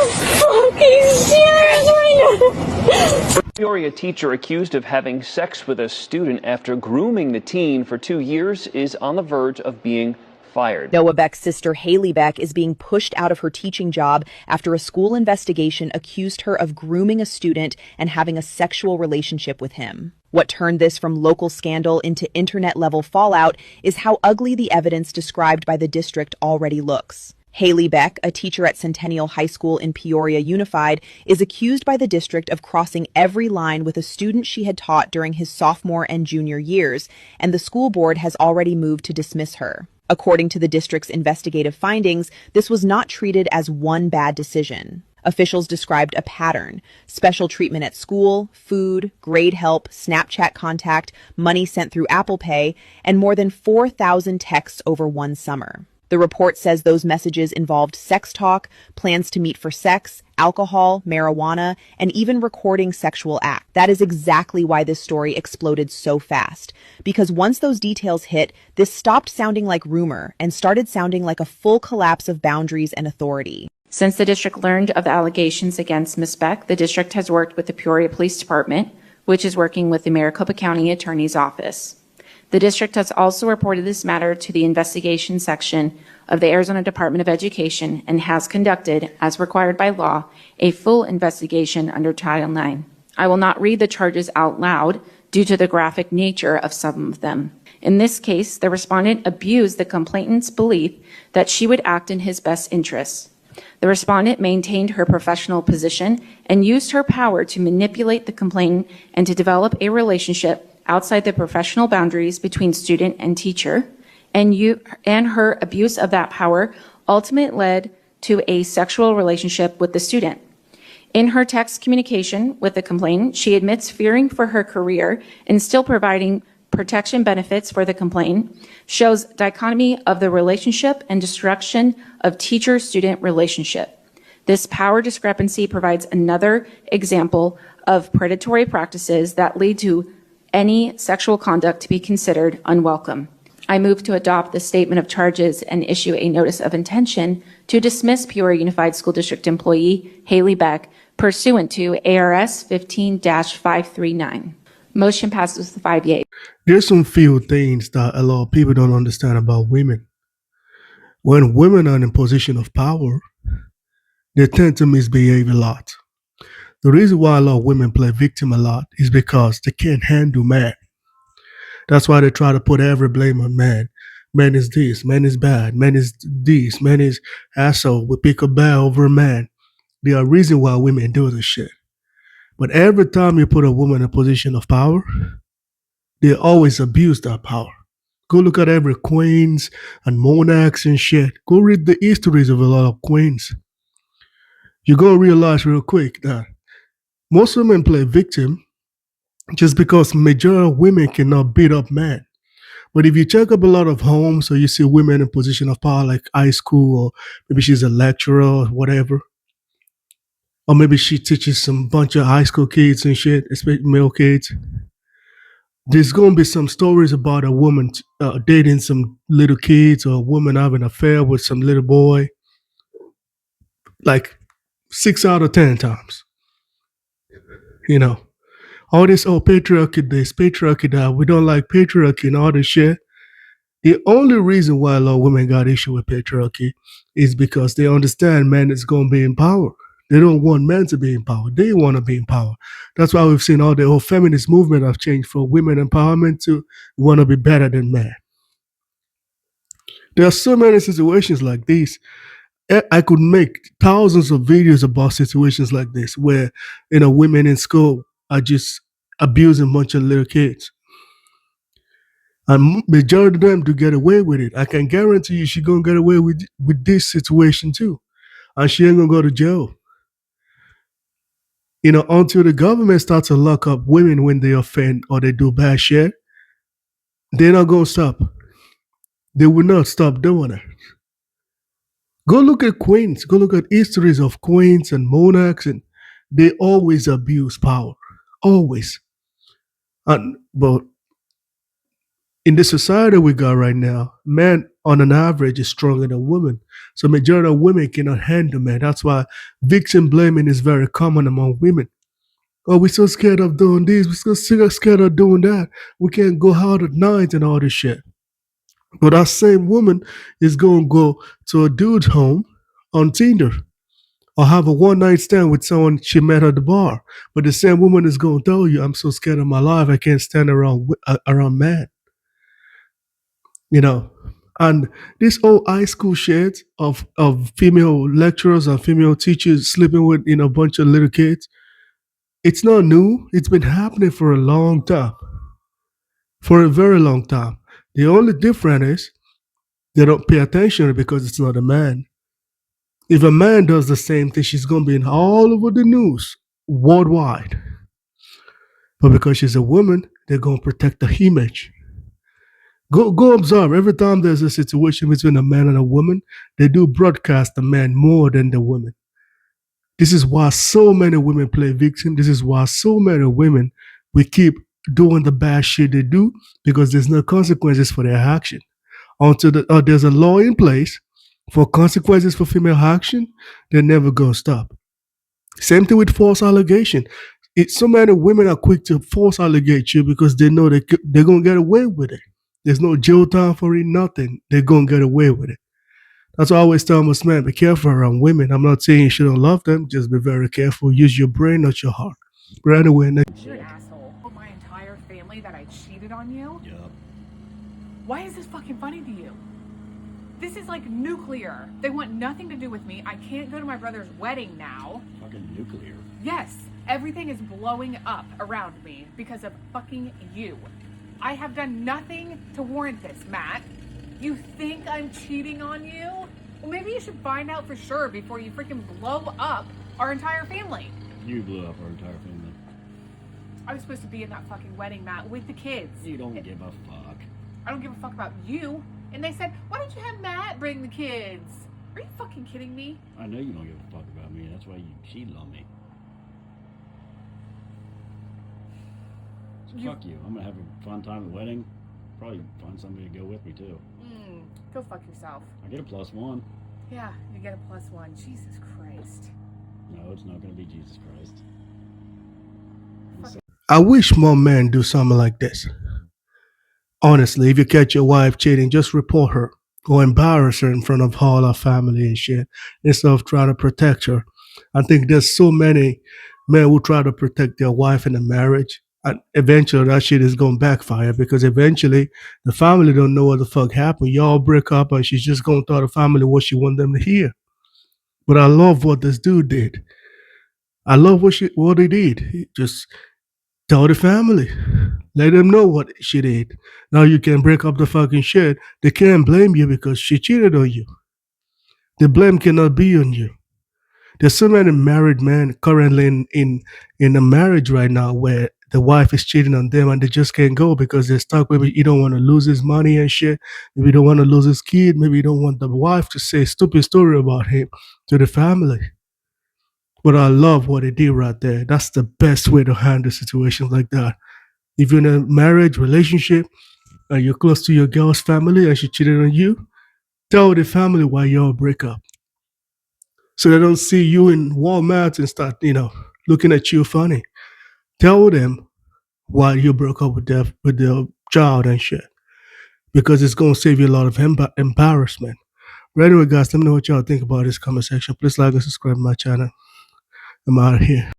fucking serious right now. Peoria teacher accused of having sex with a student after grooming the teen for 2 years is on the verge of being fired. Noah Beck's sister Haley Beck is being pushed out of her teaching job after a school investigation accused her of grooming a student and having a sexual relationship with him. What turned this from local scandal into internet-level fallout is how ugly the evidence described by the district already looks. Haley Beck, a teacher at Centennial High School in Peoria Unified, is accused by the district of crossing every line with a student she had taught during his sophomore and junior years, and the school board has already moved to dismiss her. According to the district's investigative findings, this was not treated as one bad decision. Officials described a pattern: special treatment at school, food, grade help, Snapchat contact, money sent through Apple Pay, and more than 4,000 texts over one summer. The report says those messages involved sex talk, plans to meet for sex, alcohol, marijuana, and even recording sexual acts. That is exactly why this story exploded so fast. Because once those details hit, this stopped sounding like rumor and started sounding like a full collapse of boundaries and authority. Since the district learned of the allegations against Ms. Beck, the district has worked with the Peoria Police Department, which is working with the Maricopa County Attorney's Office. The district has also reported this matter to the investigation section of the Arizona Department of Education and has conducted, as required by law, a full investigation under Title IX. I will not read the charges out loud due to the graphic nature of some of them. In this case, the respondent abused the complainant's belief that she would act in his best interests. The respondent maintained her professional position and used her power to manipulate the complainant and to develop a relationship outside the professional boundaries between student and teacher, and her abuse of that power ultimately led to a sexual relationship with the student. In her text communication with the complainant, she admits fearing for her career and still providing protection benefits for the complainant, shows dichotomy of the relationship and destruction of teacher-student relationship. This power discrepancy provides another example of predatory practices that lead to any sexual conduct to be considered unwelcome. I move to adopt the statement of charges and issue a notice of intention to dismiss Peoria Unified School District employee Haley Beck pursuant to ARS 15-539. Motion passes with 5 yeas. There's some few things that a lot of people don't understand about women. When women are in a position of power, they tend to misbehave a lot. The reason why a lot of women play victim a lot is because they can't handle man. That's why they try to put every blame on man. Man is this, man is bad, man is this, man is asshole. We pick a bear over a man. There are reasons why women do this shit. But every time you put a woman in a position of power, they always abuse that power. Go look at every queens and monarchs and shit. Go read the histories of a lot of queens. You're going to realize real quick that most women play victim just because majority of women cannot beat up men. But if you check up a lot of homes or you see women in position of power like high school, or maybe she's a lecturer or whatever, or maybe she teaches some bunch of high school kids and shit, especially male kids, there's going to be some stories about a woman dating some little kids or a woman having an affair with some little boy, like 6 out of 10 times. You know, all this, patriarchy this, patriarchy that, we don't like patriarchy and all this shit. The only reason why a lot of women got issue with patriarchy is because they understand men is going to be in power. They don't want men to be in power. They want to be in power. That's why we've seen all the whole feminist movement have changed from women empowerment to want to be better than men. There are so many situations like these. I could make thousands of videos about situations like this where, women in school are just abusing a bunch of little kids. And majority of them do get away with it. I can guarantee you she's going to get away with this situation too. And she ain't going to go to jail. Until the government starts to lock up women when they offend or they do bad shit, they're not going to stop. They will not stop doing it. Go look at queens. Go look at histories of queens and monarchs, and they always abuse power. Always. But in the society we got right now, men on an average is stronger than women. So majority of women cannot handle men. That's why victim blaming is very common among women. Oh, we're so scared of doing this. We're so scared of doing that. We can't go out at night and all this shit. But that same woman is going to go to a dude's home on Tinder or have a one night stand with someone she met at the bar. But the same woman is going to tell you, I'm so scared of my life. I can't stand around men. You know, and this old high school shit of female lecturers and female teachers sleeping with, a bunch of little kids, it's not new. It's been happening for a long time, for a very long time. The only difference is they don't pay attention because it's not a man. If a man does the same thing, she's going to be in all over the news worldwide. But because she's a woman, they're going to protect the image. Go observe. Every time there's a situation between a man and a woman, they do broadcast the man more than the woman. This is why so many women play victim. This is why so many women we keep doing the bad shit they do because there's no consequences for their action. Until there's a law in place for consequences for female action, they're never gonna stop. Same thing with false allegation. So many women are quick to false allegate you because they know they're gonna get away with it. There's no jail time for it, nothing. They're gonna get away with it. That's why I always tell most men, be careful around women. I'm not saying you shouldn't love them, just be very careful. Use your brain, not your heart. But anyway, You're an asshole. Told my entire family that I cheated on you? Yup. Why is this fucking funny to you? This is like nuclear. They want nothing to do with me. I can't go to my brother's wedding now. Fucking nuclear. Yes, everything is blowing up around me because of fucking you. I have done nothing to warrant this, Matt. You think I'm cheating on you? Well, maybe you should find out for sure before you freaking blow up our entire family. You blew up our entire family. I was supposed to be in that fucking wedding, Matt, with the kids. You don't give a fuck. I don't give a fuck about you. And they said, why don't you have Matt bring the kids? Are you fucking kidding me? I know you don't give a fuck about me. That's why you cheated on me. So fuck you. I'm gonna have a fun time at the wedding. Probably find somebody to go with me too. Go fuck yourself. I get a +1. Yeah, you get a +1. Jesus Christ. No, it's not gonna be Jesus Christ. I wish more men do something like this. Honestly, if you catch your wife cheating, just report her or embarrass her in front of all her family and shit instead of trying to protect her. I think there's so many men who try to protect their wife in a marriage. And eventually that shit is going to backfire because eventually the family don't know what the fuck happened. Y'all break up and she's just going to tell the family what she want them to hear. But I love what this dude did. I love what he did. He just tell the family. Let them know what she did. Now you can break up the fucking shit. They can't blame you because she cheated on you. The blame cannot be on you. There's so many married men currently in a marriage right now where the wife is cheating on them and they just can't go because they're stuck. Maybe you don't want to lose his money and shit. Maybe you don't want to lose his kid. Maybe you don't want the wife to say a stupid story about him to the family. But I love what he did right there. That's the best way to handle situations like that. If you're in a marriage relationship and you're close to your girl's family and she cheated on you, tell the family why y'all break up. So they don't see you in Walmart and start, looking at you funny. Tell them why you broke up with their child and shit. Because it's going to save you a lot of embarrassment. But anyway, guys, let me know what y'all think about this conversation. Please like and subscribe to my channel. I'm out of here.